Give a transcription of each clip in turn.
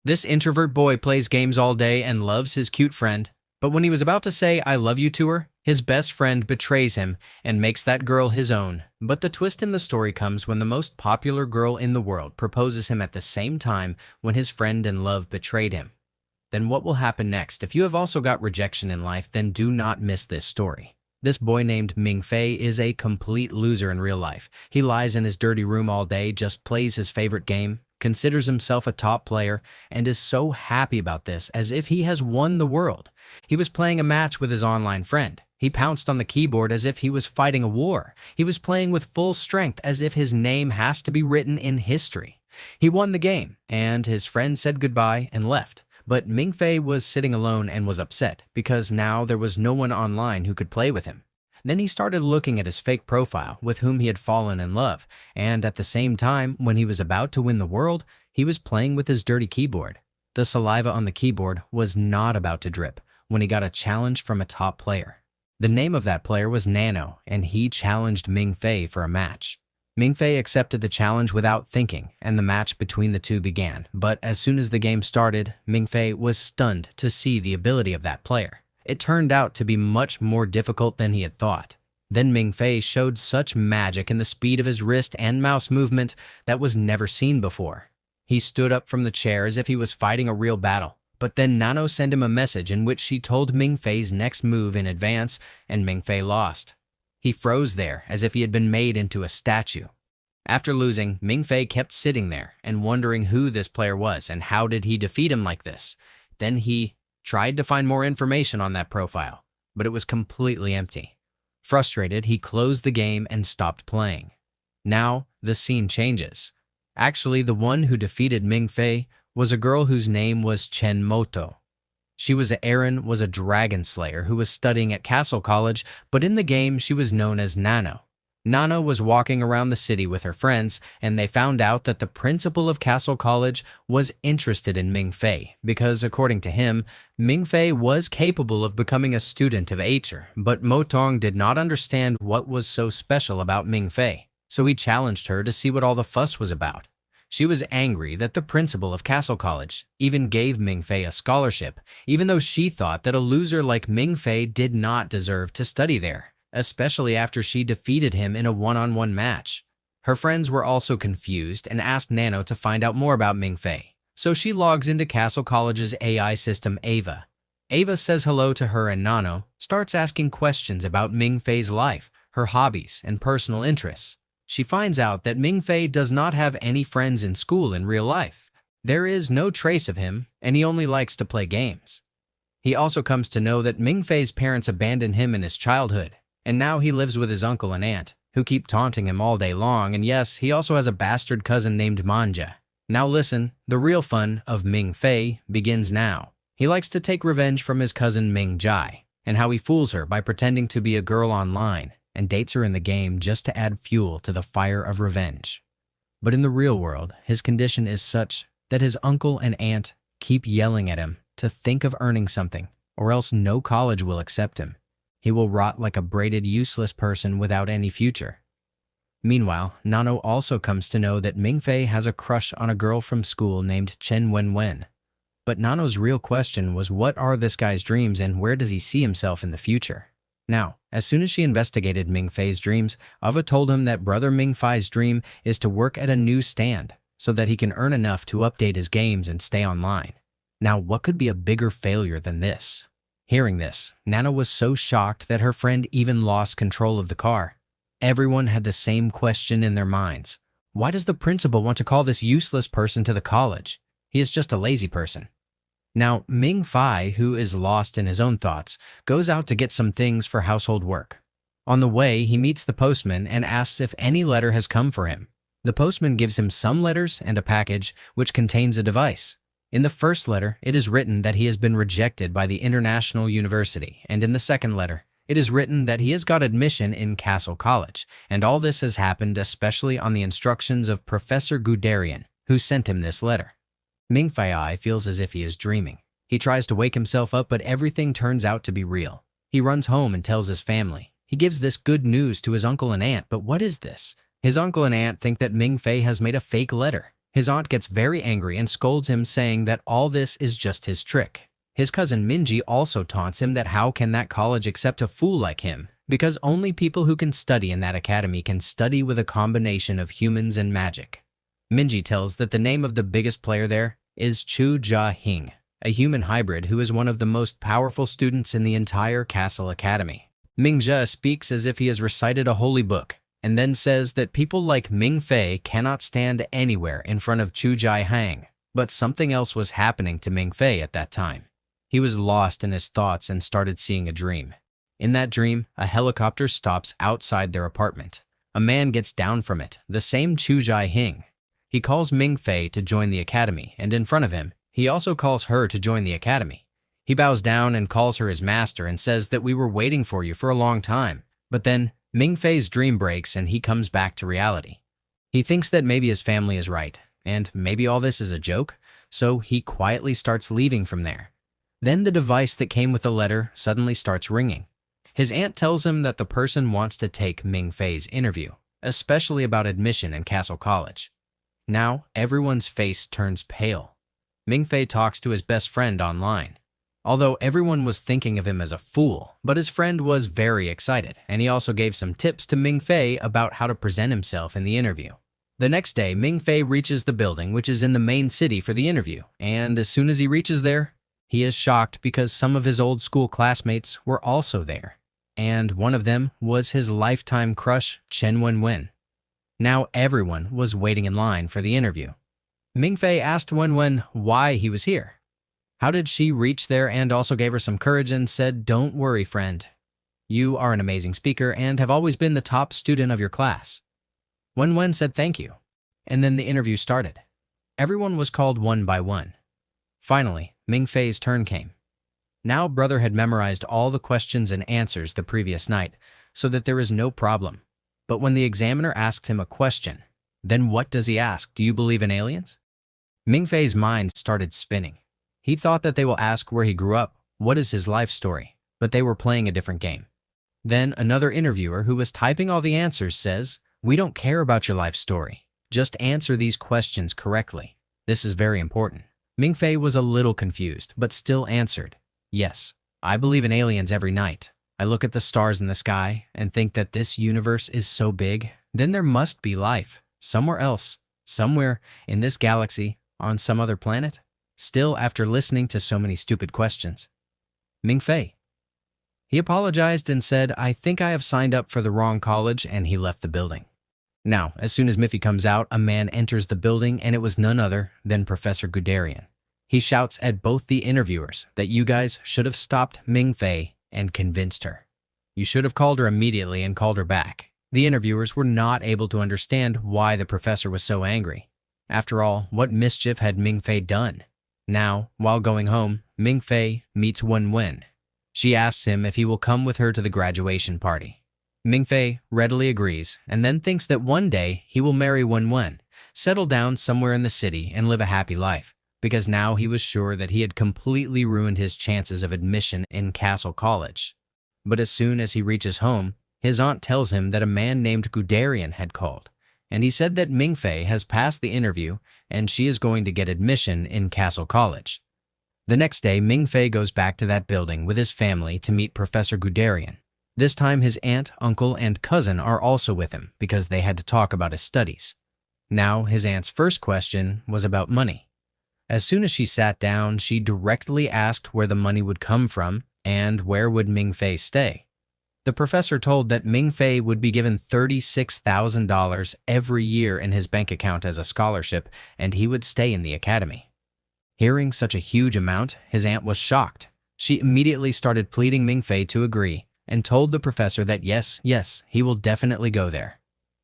This introvert boy plays games all day and loves his cute friend, but when he was about to say "I love you" to her, his best friend betrays him and makes that girl his own. But the twist in the story comes when the most popular girl in the world proposes him at the same time when his friend in love betrayed him. Then what will happen next? If you have also got rejection in life, then do not miss this story. This boy named Ming-Fei is a complete loser in real life. He lies in his dirty room all day, just plays his favorite game, considers himself a top player, and is so happy about this as if he has won the world. He was playing a match with his online friend. He pounced on the keyboard as if he was fighting a war. He was playing with full strength as if his name has to be written in history. He won the game, and his friend said goodbye and left. But Ming-Fei was sitting alone and was upset because now there was no one online who could play with him. Then he started looking at his fake profile with whom he had fallen in love, and at the same time, when he was about to win the world, he was playing with his dirty keyboard. The saliva on the keyboard was not about to drip when he got a challenge from a top player. The name of that player was Nano, and he challenged Ming-Fei for a match. Ming-Fei accepted the challenge without thinking, and the match between the two began. But as soon as the game started, Ming-Fei was stunned to see the ability of that player. It turned out to be much more difficult than he had thought. Then Ming-Fei showed such magic in the speed of his wrist and mouse movement that was never seen before. He stood up from the chair as if he was fighting a real battle. But then Nano sent him a message in which she told Ming-Fei's next move in advance, and Ming-Fei lost. He froze there as if he had been made into a statue. After losing, Ming-Fei kept sitting there and wondering who this player was and how did he defeat him like this. Then he tried to find more information on that profile, but it was completely empty. Frustrated, he closed the game and stopped playing. Now, the scene changes. Actually, the one who defeated Ming-Fei was a girl whose name was Chen Moto. She was a dragon slayer who was studying at Castle College, but in the game she was known as Nano. Nano was walking around the city with her friends, and they found out that the principal of Castle College was interested in Ming-Fei because, according to him, Ming-Fei was capable of becoming a student of Hr, but Motong did not understand what was so special about Ming-Fei, so he challenged her to see what all the fuss was about. She was angry that the principal of Castle College even gave Ming-Fei a scholarship, even though she thought that a loser like Ming-Fei did not deserve to study there, especially after she defeated him in a one-on-one match. Her friends were also confused and asked Nano to find out more about Ming-Fei, so she logs into Castle College's AI system Ava. Ava says hello to her and Nano starts asking questions about Ming-Fei's life, her hobbies, and personal interests. She finds out that Ming-Fei does not have any friends in school in real life. There is no trace of him, and he only likes to play games. He also comes to know that Ming-Fei's parents abandoned him in his childhood, and now he lives with his uncle and aunt, who keep taunting him all day long, and yes, he also has a bastard cousin named Manja. Now listen, the real fun of Ming-Fei begins now. He likes to take revenge from his cousin Ming-Jai, and how he fools her by pretending to be a girl online, and dates her in the game just to add fuel to the fire of revenge. But in the real world, his condition is such that his uncle and aunt keep yelling at him to think of earning something, or else no college will accept him. He will rot like a braided, useless person without any future. Meanwhile, Nano also comes to know that Ming-Fei has a crush on a girl from school named Chen Wenwen. But Nano's real question was, what are this guy's dreams and where does he see himself in the future? Now, as soon as she investigated Ming-Fei's dreams, Ava told him that brother Ming-Fei's dream is to work at a newsstand so that he can earn enough to update his games and stay online. Now, what could be a bigger failure than this? Hearing this, Nano was so shocked that her friend even lost control of the car. Everyone had the same question in their minds. Why does the principal want to call this useless person to the college? He is just a lazy person. Now, Ming-Fei, who is lost in his own thoughts, goes out to get some things for household work. On the way, he meets the postman and asks if any letter has come for him. The postman gives him some letters and a package which contains a device. In the first letter, it is written that he has been rejected by the International University, and in the second letter, it is written that he has got admission in Castle College, and all this has happened especially on the instructions of Professor Guderian, who sent him this letter. Ming-Fei feels as if he is dreaming. He tries to wake himself up, but everything turns out to be real. He runs home and tells his family. He gives this good news to his uncle and aunt, but what is this? His uncle and aunt think that Ming-Fei has made a fake letter. His aunt gets very angry and scolds him, saying that all this is just his trick. His cousin Minji also taunts him that how can that college accept a fool like him, because only people who can study in that academy can study with a combination of humans and magic. Minji tells that the name of the biggest player there is 𝙊𝙧𝙥𝙗𝙦, a human hybrid who is one of the most powerful students in the entire Castle Academy. Ming-Je speaks as if he has recited a holy book, and then says that people like Ming Fei cannot stand anywhere in front of 𝙊𝙧𝙥𝙗𝙦. But something else was happening to Ming Fei at that time. He was lost in his thoughts and started seeing a dream. In that dream, a helicopter stops outside their apartment. A man gets down from it, the same 𝙊𝙧𝙥𝙗𝙦. He calls Ming Fei to join the academy, and in front of him, he also calls her to join the academy. He bows down and calls her his master and says that we were waiting for you for a long time. But then, Ming Fei's dream breaks and he comes back to reality. He thinks that maybe his family is right, and maybe all this is a joke, so he quietly starts leaving from there. Then the device that came with the letter suddenly starts ringing. His aunt tells him that the person wants to take Ming Fei's interview, especially about admission in Castle College. Now, everyone's face turns pale. Ming Fei talks to his best friend online. Although everyone was thinking of him as a fool, but his friend was very excited, and he also gave some tips to Ming Fei about how to present himself in the interview. The next day, Ming Fei reaches the building which is in the main city for the interview, and as soon as he reaches there, he is shocked because some of his old school classmates were also there, and one of them was his lifetime crush, Chen Wenwen. Now everyone was waiting in line for the interview. Ming Fei asked Wenwen why he was here. How did she reach there, and also gave her some courage and said, "Don't worry, friend. You are an amazing speaker and have always been the top student of your class." Wenwen said thank you, and then the interview started. Everyone was called one by one. Finally, Ming Fei's turn came. Now brother had memorized all the questions and answers the previous night, so that there is no problem. But when the examiner asks him a question, then what does he ask? Do you believe in aliens? Ming Fei's mind started spinning. He thought that they will ask where he grew up, what is his life story, but they were playing a different game. Then another interviewer who was typing all the answers says, "We don't care about your life story. Just answer these questions correctly. This is very important." Ming Fei was a little confused, but still answered, "Yes, I believe in aliens every night. I look at the stars in the sky and think that this universe is so big, then there must be life somewhere else, somewhere in this galaxy, on some other planet." Still, after listening to so many stupid questions, Ming Fei. He apologized and said, "I think I have signed up for the wrong college," and he left the building. Now, as soon as Miffy comes out, a man enters the building, and it was none other than Professor Guderian. He shouts at both the interviewers that you guys should have stopped Ming Fei and convinced her. You should have called her immediately and called her back. The interviewers were not able to understand why the professor was so angry. After all, what mischief had Ming Fei done? Now, while going home, Ming Fei meets Wenwen. She asks him if he will come with her to the graduation party. Ming Fei readily agrees, and then thinks that one day he will marry Wenwen, settle down somewhere in the city, and live a happy life, because now he was sure that he had completely ruined his chances of admission in Castle College. But as soon as he reaches home, his aunt tells him that a man named Guderian had called, and he said that Ming Fei has passed the interview and she is going to get admission in Castle College. The next day, Ming Fei goes back to that building with his family to meet Professor Guderian. This time his aunt, uncle, and cousin are also with him because they had to talk about his studies. Now, his aunt's first question was about money. As soon as she sat down, she directly asked where the money would come from and where would Ming Fei stay. The professor told that Ming Fei would be given $36,000 every year in his bank account as a scholarship, and he would stay in the academy. Hearing such a huge amount, his aunt was shocked. She immediately started pleading Ming Fei to agree, and told the professor that yes, he will definitely go there.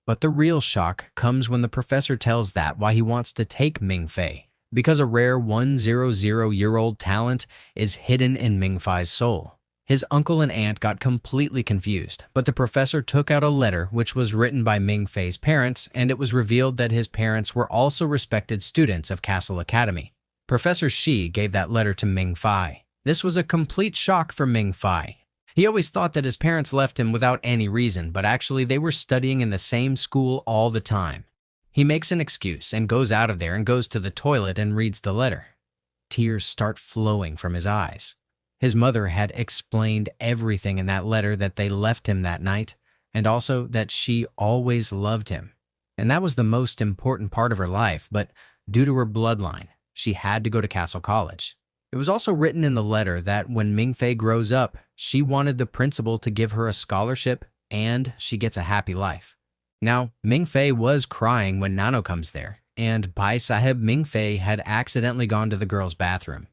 But the real shock comes when the professor tells that why he wants to take Ming Fei, because a rare 100-year-old talent is hidden in Ming Fei's soul. His uncle and aunt got completely confused, but the professor took out a letter which was written by Ming Fei's parents, and it was revealed that his parents were also respected students of Castle Academy. Professor Shi gave that letter to Ming Fei. This was a complete shock for Ming Fei. He always thought that his parents left him without any reason, but actually they were studying in the same school all the time. He makes an excuse and goes out of there and goes to the toilet and reads the letter. Tears start flowing from his eyes. His mother had explained everything in that letter, that they left him that night, and also that she always loved him. And that was the most important part of her life, but due to her bloodline, she had to go to Castle College. It was also written in the letter that when Ming-Fei grows up, she wanted the principal to give her a scholarship and she gets a happy life. Now, Ming-Fei was crying when Nano comes there, and 𝙊𝙧𝙥𝙛𝙦 Ming-Fei had accidentally gone to the girls' bathroom.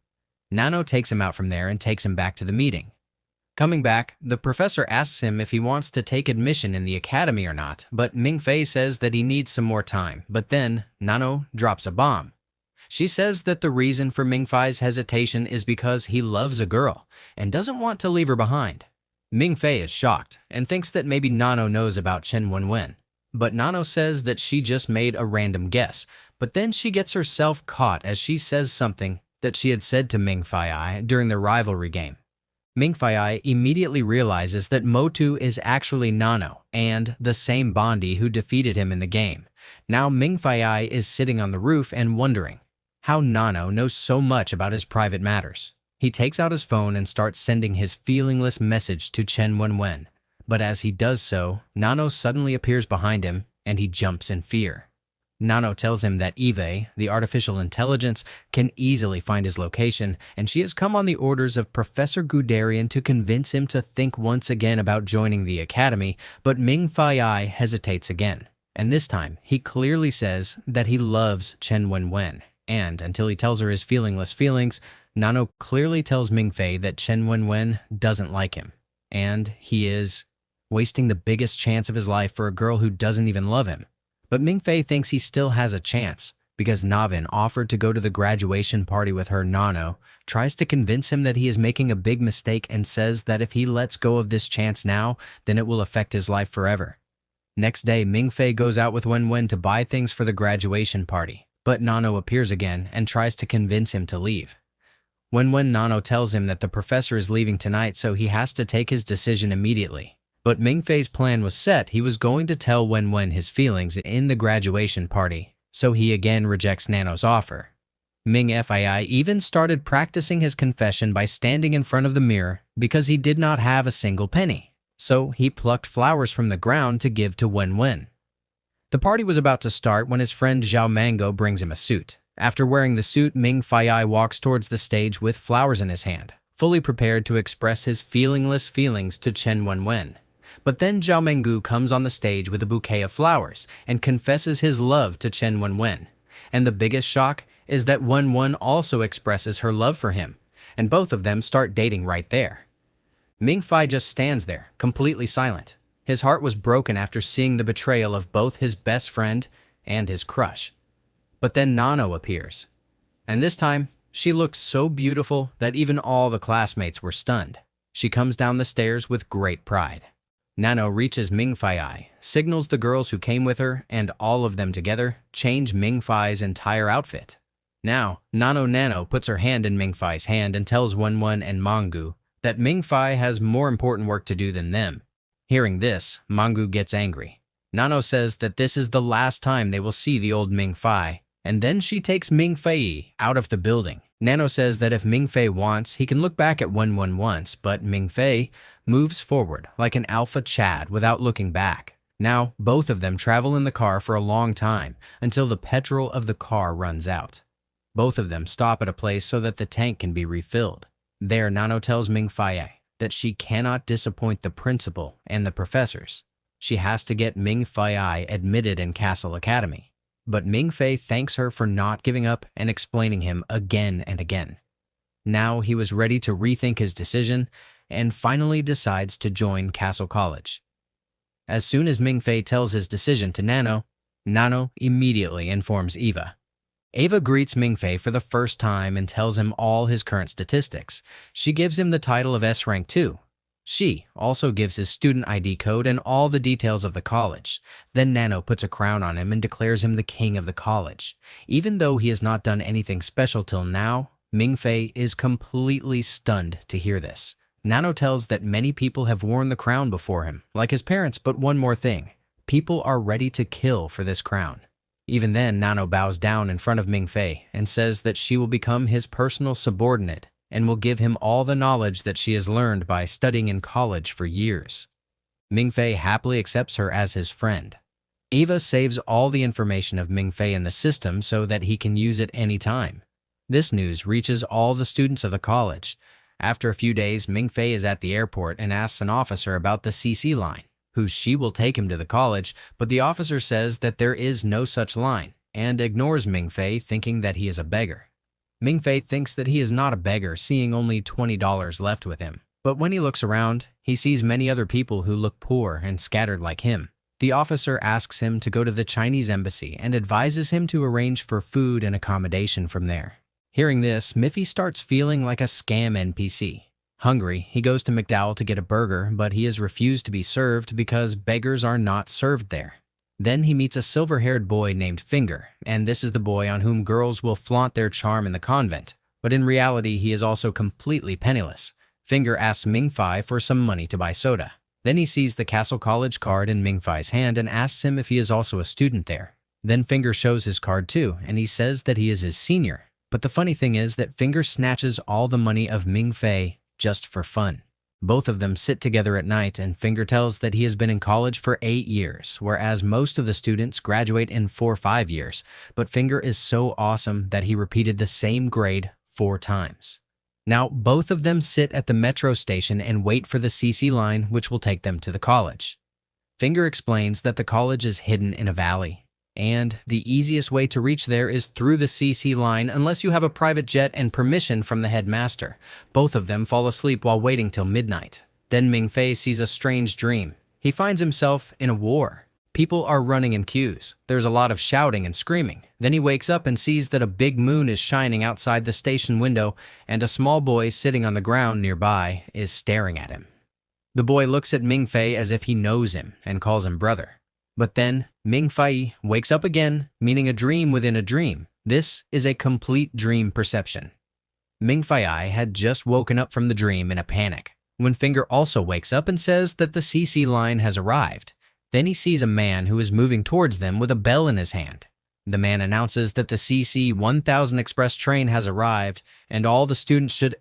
Nano takes him out from there and takes him back to the meeting. Coming back, the professor asks him if he wants to take admission in the academy or not, but Ming-Fei says that he needs some more time, but then Nano drops a bomb. She says that the reason for Ming-Fei's hesitation is because he loves a girl and doesn't want to leave her behind. Ming-Fei is shocked and thinks that maybe Nano knows about Chen Wenwen, but Nano says that she just made a random guess, but then she gets herself caught as she says something that she had said to Ming-Fei during the rivalry game. Ming-Fei immediately realizes that Motu is actually Nano and the same Bondi who defeated him in the game. Now Ming-Fei is sitting on the roof and wondering how Nano knows so much about his private matters. He takes out his phone and starts sending his feelingless message to Chen Wenwen. But as he does so, Nano suddenly appears behind him and he jumps in fear. Nano tells him that 𝙊𝙧𝙥𝙦, the artificial intelligence, can easily find his location, and she has come on the orders of Professor Guderian to convince him to think once again about joining the academy, but Ming-Fei hesitates again. And this time, he clearly says that he loves Chen Wenwen, and until he tells her his feelingless feelings, Nano clearly tells Ming-Fei that Chen Wenwen doesn't like him, and he is wasting the biggest chance of his life for a girl who doesn't even love him. But Ming-Fei thinks he still has a chance because Navin offered to go to the graduation party with her. Nano tries to convince him that he is making a big mistake and says that if he lets go of this chance now, then it will affect his life forever. Next day, Ming-Fei goes out with Wenwen to buy things for the graduation party, but Nano appears again and tries to convince him to leave. When Nano tells him that the professor is leaving tonight, so he has to take his decision immediately. But Ming-Fei's plan was set. He was going to tell Wenwen his feelings in the graduation party, so he again rejects Nano's offer. Ming-Fei even started practicing his confession by standing in front of the mirror because he did not have a single penny, so he plucked flowers from the ground to give to Wenwen. The party was about to start when his friend Zhao Mango brings him a suit. After wearing the suit, Ming-Fei walks towards the stage with flowers in his hand, fully prepared to express his feelingless feelings to Chen Wenwen. But then Zhao Menggu comes on the stage with a bouquet of flowers and confesses his love to Chen Wenwen. And the biggest shock is that Wenwen also expresses her love for him, and both of them start dating right there. Ming-Fei just stands there, completely silent. His heart was broken after seeing the betrayal of both his best friend and his crush. But then Nano appears, and this time, she looked so beautiful that even all the classmates were stunned. She comes down the stairs with great pride. Nano reaches Ming-Fei, signals the girls who came with her, and all of them together change Ming-Fei's entire outfit. Now, Nano puts her hand in Ming-Fei's hand and tells Wenwen and Mangu that Ming-Fei has more important work to do than them. Hearing this, Mangu gets angry. Nano says that this is the last time they will see the old Ming-Fei, and then she takes Ming-Fei out of the building. Nano says that if Ming-Fei wants, he can look back at Wenwen once, but Ming-Fei moves forward like an alpha Chad without looking back. Now, both of them travel in the car for a long time until the petrol of the car runs out. Both of them stop at a place so that the tank can be refilled. There, Nano tells Ming-Fei that she cannot disappoint the principal and the professors. She has to get Ming-Fei admitted in Castle Academy. But Ming-Fei thanks her for not giving up and explaining him again and again. Now he was ready to rethink his decision and finally decides to join Castle College. As soon as Ming-Fei tells his decision to Nano, Nano immediately informs Eva. Eva greets Ming-Fei for the first time and tells him all his current statistics. She gives him the title of S rank 2. She also gives his student ID code and all the details of the college. Then Nano puts a crown on him and declares him the king of the college. Even though he has not done anything special till now, Ming-Fei is completely stunned to hear this. Nano tells that many people have worn the crown before him, like his parents, but one more thing. People are ready to kill for this crown. Even then, Nano bows down in front of Ming-Fei and says that she will become his personal subordinate and will give him all the knowledge that she has learned by studying in college for years. Ming-Fei happily accepts her as his friend. Eva saves all the information of Ming-Fei in the system so that he can use it anytime. This news reaches all the students of the college. After a few days, Ming-Fei is at the airport and asks an officer about the CC line, who she will take him to the college, but the officer says that there is no such line and ignores Ming-Fei, thinking that he is a beggar. Ming-Fei thinks that he is not a beggar, seeing only $20 left with him. But when he looks around, he sees many other people who look poor and scattered like him. The officer asks him to go to the Chinese embassy and advises him to arrange for food and accommodation from there. Hearing this, Miffy starts feeling like a scam NPC. Hungry, he goes to McDowell to get a burger, but he is refused to be served because beggars are not served there. Then he meets a silver-haired boy named Finger, and this is the boy on whom girls will flaunt their charm in the convent. But in reality, he is also completely penniless. Finger asks Ming-Fei for some money to buy soda. Then he sees the Castle College card in Ming-Fei's hand and asks him if he is also a student there. Then Finger shows his card too, and he says that he is his senior. But the funny thing is that Finger snatches all the money of Ming-Fei just for fun. Both of them sit together at night, and Finger tells that he has been in college for 8 years, whereas most of the students graduate in 4 or 5 years. But Finger is so awesome that he repeated the same grade 4 times. Now, both of them sit at the metro station and wait for the CC line, which will take them to the college. Finger explains that the college is hidden in a valley, and the easiest way to reach there is through the CC line unless you have a private jet and permission from the headmaster. Both of them fall asleep while waiting till midnight. Then Ming-Fei sees a strange dream. He finds himself in a war. People are running in queues. There's a lot of shouting and screaming. Then he wakes up and sees that a big moon is shining outside the station window, and a small boy sitting on the ground nearby is staring at him. The boy looks at Ming-Fei as if he knows him and calls him brother. But then Ming-Fei wakes up again, meaning a dream within a dream. This is a complete dream perception. Ming-Fei had just woken up from the dream in a panic, when Finger also wakes up and says that the CC line has arrived. Then he sees a man who is moving towards them with a bell in his hand. The man announces that the CC 1000 express train has arrived and all the students should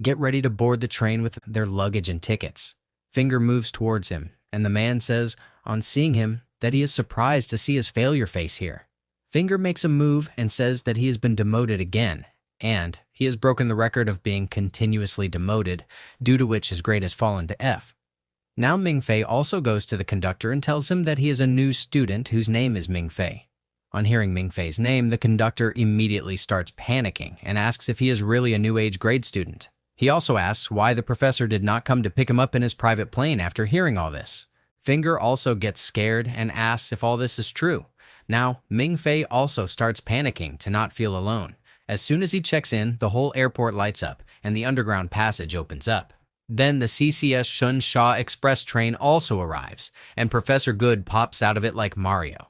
get ready to board the train with their luggage and tickets. Finger moves towards him, and the man says, on seeing him, that he is surprised to see his failure face here. Finger makes a move and says that he has been demoted again, and he has broken the record of being continuously demoted, due to which his grade has fallen to F. Now Ming-Fei also goes to the conductor and tells him that he is a new student whose name is Ming-Fei. On hearing Ming-Fei's name, the conductor immediately starts panicking and asks if he is really a new age grade student. He also asks why the professor did not come to pick him up in his private plane after hearing all this. Finger also gets scared and asks if all this is true. Now, Ming-Fei also starts panicking to not feel alone. As soon as he checks in, the whole airport lights up and the underground passage opens up. Then the CCS 𝙀𝙀 Express train also arrives, and Professor Good pops out of it like Mario.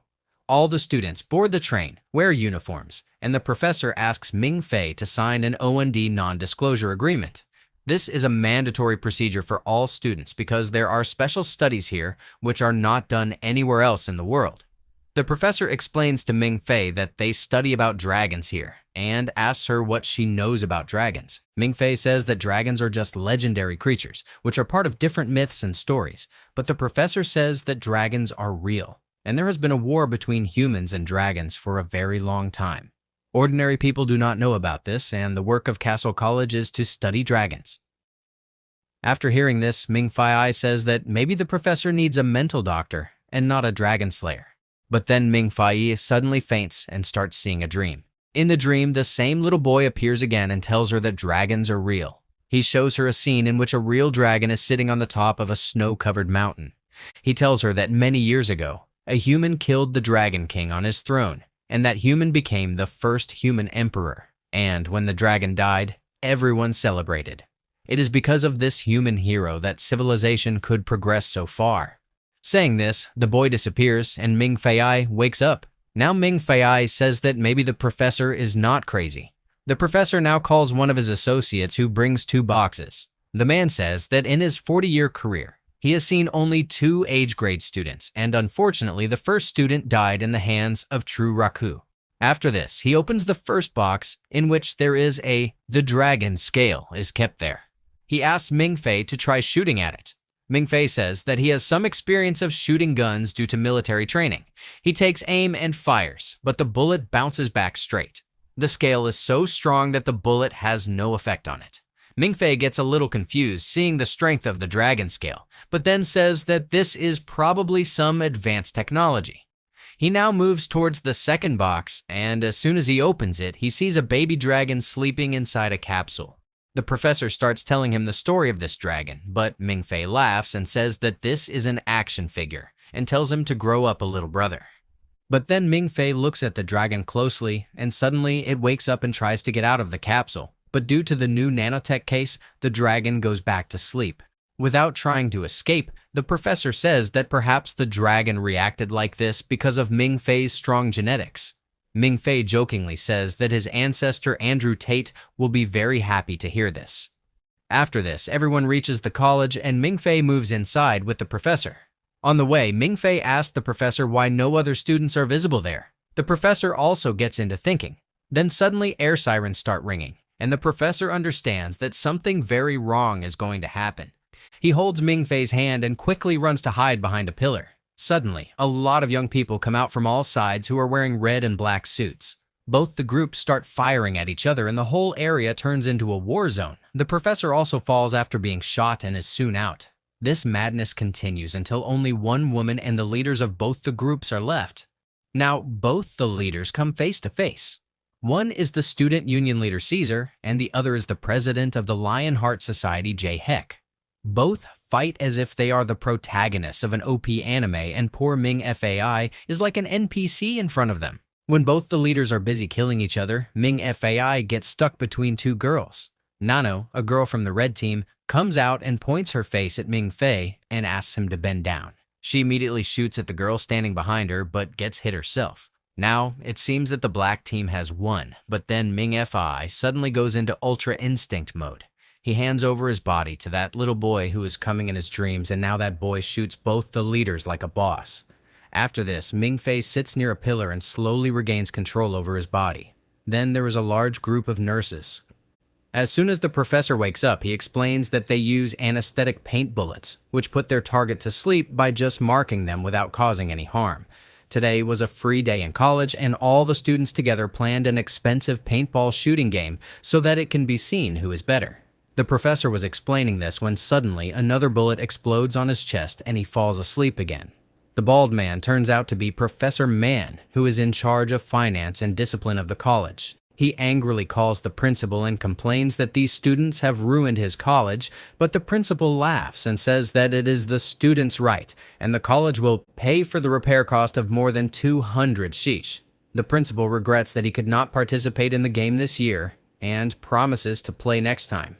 All the students board the train, wear uniforms, and the professor asks Ming-Fei to sign an O&D non-disclosure agreement. This is a mandatory procedure for all students because there are special studies here which are not done anywhere else in the world. The professor explains to Ming-Fei that they study about dragons here and asks her what she knows about dragons. Ming-Fei says that dragons are just legendary creatures, which are part of different myths and stories, but the professor says that dragons are real, and there has been a war between humans and dragons for a very long time. Ordinary people do not know about this, and the work of Castle College is to study dragons. After hearing this, Ming-Fei says that maybe the professor needs a mental doctor and not a dragon slayer. But then Ming-Fei suddenly faints and starts seeing a dream. In the dream, the same little boy appears again and tells her that dragons are real. He shows her a scene in which a real dragon is sitting on the top of a snow-covered mountain. He tells her that many years ago, a human killed the Dragon King on his throne, and that human became the first human emperor. And when the dragon died, everyone celebrated. It is because of this human hero that civilization could progress so far. Saying this, the boy disappears and Ming-Fei wakes up. Now Ming-Fei says that maybe the professor is not crazy. The professor now calls one of his associates who brings 2 boxes. The man says that in his 40-year career, He has seen only 2 age grade students, and unfortunately, the first student died in the hands of 𝙊𝙧𝙥𝙾𝙪𝙦. After this, he opens the first box, in which there is the dragon scale is kept there. He asks Ming-Fei to try shooting at it. Ming-Fei says that he has some experience of shooting guns due to military training. He takes aim and fires, but the bullet bounces back straight. The scale is so strong that the bullet has no effect on it. Ming-Fei gets a little confused seeing the strength of the dragon scale, but then says that this is probably some advanced technology. He now moves towards the second box, and as soon as he opens it, he sees a baby dragon sleeping inside a capsule. The professor starts telling him the story of this dragon, but Ming-Fei laughs and says that this is an action figure, and tells him to grow up a little brother. But then Ming-Fei looks at the dragon closely, and suddenly it wakes up and tries to get out of the capsule. But due to the new nanotech case, the dragon goes back to sleep. Without trying to escape, the professor says that perhaps the dragon reacted like this because of Ming-Fei's strong genetics. Ming-Fei jokingly says that his ancestor Andrew Tate will be very happy to hear this. After this, everyone reaches the college and Ming-Fei moves inside with the professor. On the way, Ming-Fei asks the professor why no other students are visible there. The professor also gets into thinking. Then suddenly air sirens start ringing, and the professor understands that something very wrong is going to happen. He holds Ming-Fei's hand and quickly runs to hide behind a pillar. Suddenly, a lot of young people come out from all sides who are wearing red and black suits. Both the groups start firing at each other and the whole area turns into a war zone. The professor also falls after being shot and is soon out. This madness continues until only one woman and the leaders of both the groups are left. Now, both the leaders come face to face. One is the student union leader Caesar, and the other is the president of the Lionheart Society 𝘾𝙧𝙦𝙦𝙦. Both fight as if they are the protagonists of an OP anime, and poor Ming-Fei is like an NPC in front of them. When both the leaders are busy killing each other, Ming-Fei gets stuck between 2 girls. Nano, a girl from the red team, comes out and points her face at Ming-Fei and asks him to bend down. She immediately shoots at the girl standing behind her but gets hit herself. Now, it seems that the black team has won, but then Ming-Fei suddenly goes into Ultra Instinct mode. He hands over his body to that little boy who is coming in his dreams, and now that boy shoots both the leaders like a boss. After this, Ming-Fei sits near a pillar and slowly regains control over his body. Then there is a large group of nurses. As soon as the professor wakes up, he explains that they use anesthetic paint bullets, which put their target to sleep by just marking them without causing any harm. Today was a free day in college, and all the students together planned an expensive paintball shooting game so that it can be seen who is better. The professor was explaining this when suddenly another bullet explodes on his chest and he falls asleep again. The bald man turns out to be Professor Man, who is in charge of finance and discipline of the college. He angrily calls the principal and complains that these students have ruined his college, but the principal laughs and says that it is the students' right, and the college will pay for the repair cost of more than 200 sheesh. The principal regrets that he could not participate in the game this year and promises to play next time.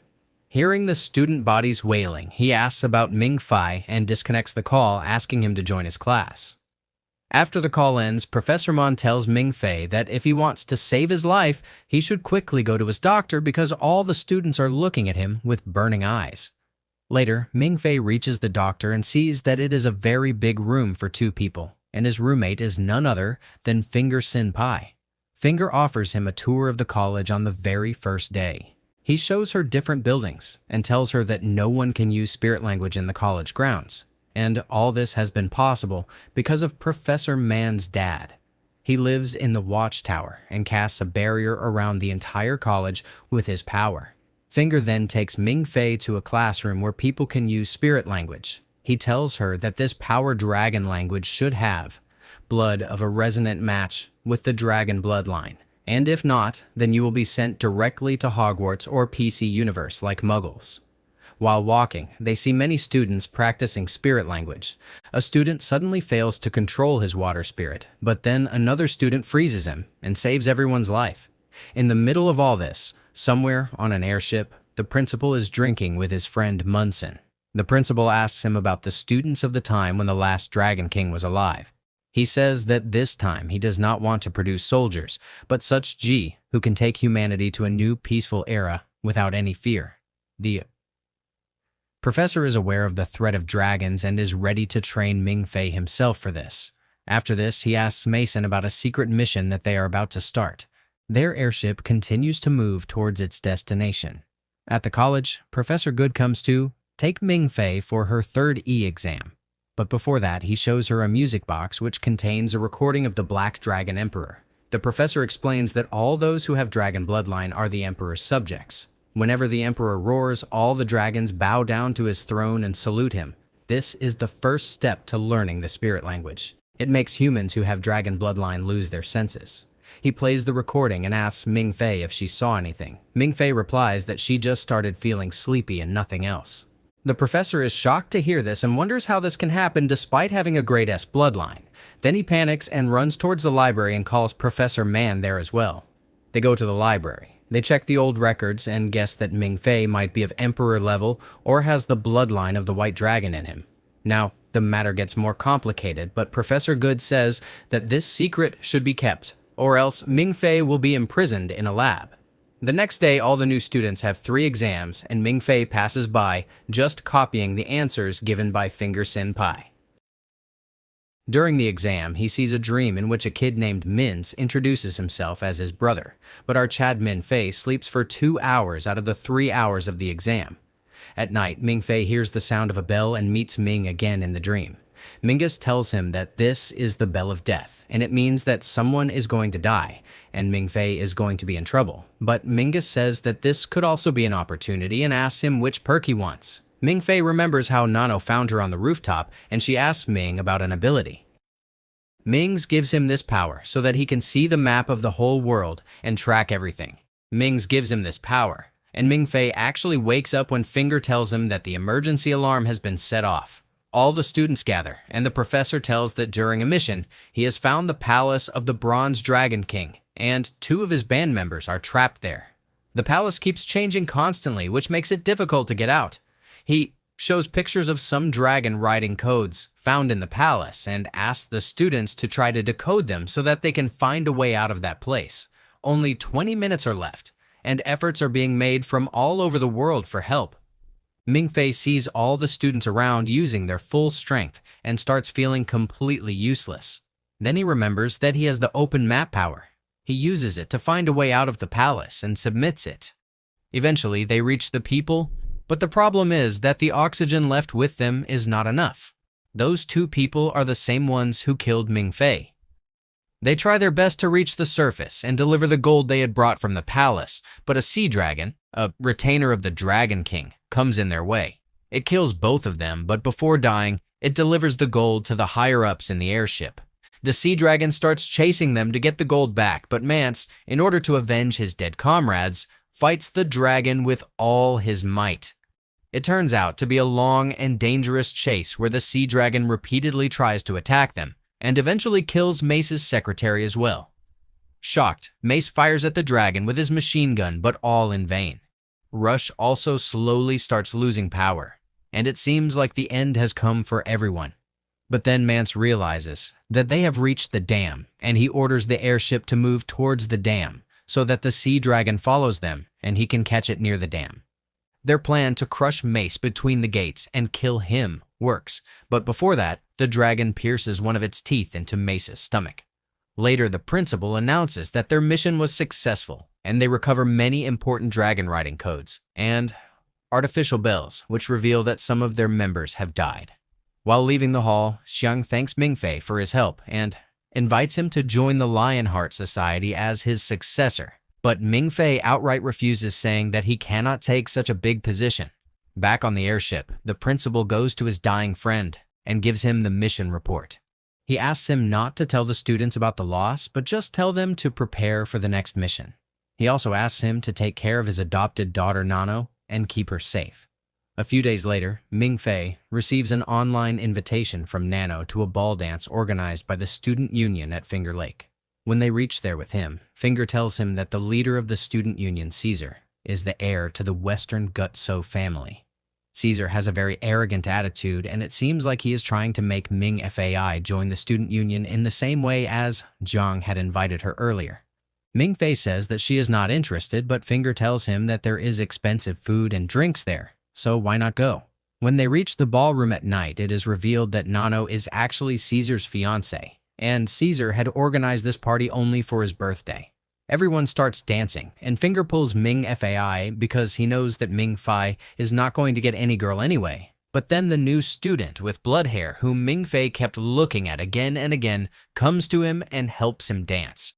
Hearing the student bodies wailing, he asks about Ming-Fei and disconnects the call, asking him to join his class. After the call ends, Professor Mon tells Ming-Fei that if he wants to save his life, he should quickly go to his doctor because all the students are looking at him with burning eyes. Later, Ming-Fei reaches the doctor and sees that it is a very big room for 2 people, and his roommate is none other than Finger Senpai. Finger offers him a tour of the college on the very first day. He shows her different buildings and tells her that no one can use spirit language in the college grounds. And all this has been possible because of Professor Man's dad. He lives in the watchtower and casts a barrier around the entire college with his power. Finger then takes Ming-Fei to a classroom where people can use spirit language. He tells her that this power dragon language should have blood of a resonant match with the dragon bloodline. And if not, then you will be sent directly to Hogwarts or PC Universe like Muggles. While walking, they see many students practicing spirit language. A student suddenly fails to control his water spirit, but then another student freezes him and saves everyone's life. In the middle of all this, somewhere on an airship, the principal is drinking with his friend Munson. The principal asks him about the students of the time when the last Dragon King was alive. He says that this time he does not want to produce soldiers, but such G who can take humanity to a new peaceful era without any fear. The Professor is aware of the threat of dragons and is ready to train Ming-Fei himself for this. After this, he asks Mason about a secret mission that they are about to start. Their airship continues to move towards its destination. At the college, Professor Good comes to take Ming-Fei for her third E exam. But before that, he shows her a music box which contains a recording of the Black Dragon Emperor. The professor explains that all those who have dragon bloodline are the Emperor's subjects. Whenever the Emperor roars, all the dragons bow down to his throne and salute him. This is the first step to learning the spirit language. It makes humans who have dragon bloodline lose their senses. He plays the recording and asks Ming-Fei if she saw anything. Ming-Fei replies that she just started feeling sleepy and nothing else. The professor is shocked to hear this and wonders how this can happen despite having a grade S bloodline. Then he panics and runs towards the library and calls Professor Man there as well. They go to the library. They check the old records and guess that Ming-Fei might be of Emperor level or has the bloodline of the White Dragon in him. Now, the matter gets more complicated, but Professor Good says that this secret should be kept, or else Ming-Fei will be imprisoned in a lab. The next day, all the new students have 3 exams, and Ming-Fei passes by, just copying the answers given by Finger Senpai. During the exam, he sees a dream in which a kid named Minz introduces himself as his brother, but our Chad Min-Fei sleeps for 2 hours out of the 3 hours of the exam. At night, Ming-Fei hears the sound of a bell and meets Ming again in the dream. Mingus tells him that this is the bell of death, and it means that someone is going to die, and Ming-Fei is going to be in trouble. But Mingus says that this could also be an opportunity and asks him which perk he wants. Ming-Fei remembers how Nano found her on the rooftop, and she asks Ming about an ability. Mings gives him this power so that he can see the map of the whole world and track everything. Mings gives him this power, and Ming-Fei actually wakes up when Finger tells him that the emergency alarm has been set off. All the students gather, and the professor tells that during a mission, he has found the palace of the Bronze Dragon King, and 2 of his band members are trapped there. The palace keeps changing constantly, which makes it difficult to get out. He shows pictures of some dragon writing codes found in the palace and asks the students to try to decode them so that they can find a way out of that place. Only 20 minutes are left, and efforts are being made from all over the world for help. Ming-Fei sees all the students around using their full strength and starts feeling completely useless. Then he remembers that he has the open map power. He uses it to find a way out of the palace and submits it. Eventually, they reach the people, but the problem is that the oxygen left with them is not enough. Those 2 people are the same ones who killed Ming-Fei. They try their best to reach the surface and deliver the gold they had brought from the palace, but a sea dragon, a retainer of the Dragon King, comes in their way. It kills both of them, but before dying, it delivers the gold to the higher-ups in the airship. The sea dragon starts chasing them to get the gold back, but Mance, in order to avenge his dead comrades, fights the dragon with all his might. It turns out to be a long and dangerous chase where the sea dragon repeatedly tries to attack them, and eventually kills Mace's secretary as well. Shocked, Mace fires at the dragon with his machine gun, but all in vain. Rush also slowly starts losing power, and it seems like the end has come for everyone. But then Mance realizes that they have reached the dam, and he orders the airship to move towards the dam so that the sea dragon follows them and he can catch it near the dam. Their plan to crush Mace between the gates and kill him works, but before that, the dragon pierces one of its teeth into Mace's stomach. Later, the principal announces that their mission was successful, and they recover many important dragon riding codes and artificial bells, which reveal that some of their members have died. While leaving the hall, Xiang thanks Ming-Fei for his help and invites him to join the Lionheart Society as his successor. But Ming-Fei outright refuses, saying that he cannot take such a big position. Back on the airship, the principal goes to his dying friend and gives him the mission report. He asks him not to tell the students about the loss, but just tell them to prepare for the next mission. He also asks him to take care of his adopted daughter Nano and keep her safe. A few days later, Ming-Fei receives an online invitation from Nano to a ball dance organized by the student union at Finger Lake. When they reach there with him, Finger tells him that the leader of the student union, 𝙊𝙧𝙥𝙥𝙦, is the heir to the Western Gung-So family. 𝙊𝙧𝙥 has a very arrogant attitude, and it seems like he is trying to make Ming-Fei join the student union in the same way as Zhang had invited her earlier. Ming-Fei says that she is not interested, but Finger tells him that there is expensive food and drinks there, so why not go? When they reach the ballroom at night, it is revealed that Nano is actually Caesar's fiancé, and Caesar had organized this party only for his birthday. Everyone starts dancing, and Finger pulls Ming Fai because he knows that Ming Fai is not going to get any girl anyway. But then the new student with blood hair, whom Ming Fei kept looking at again and again, comes to him and helps him dance.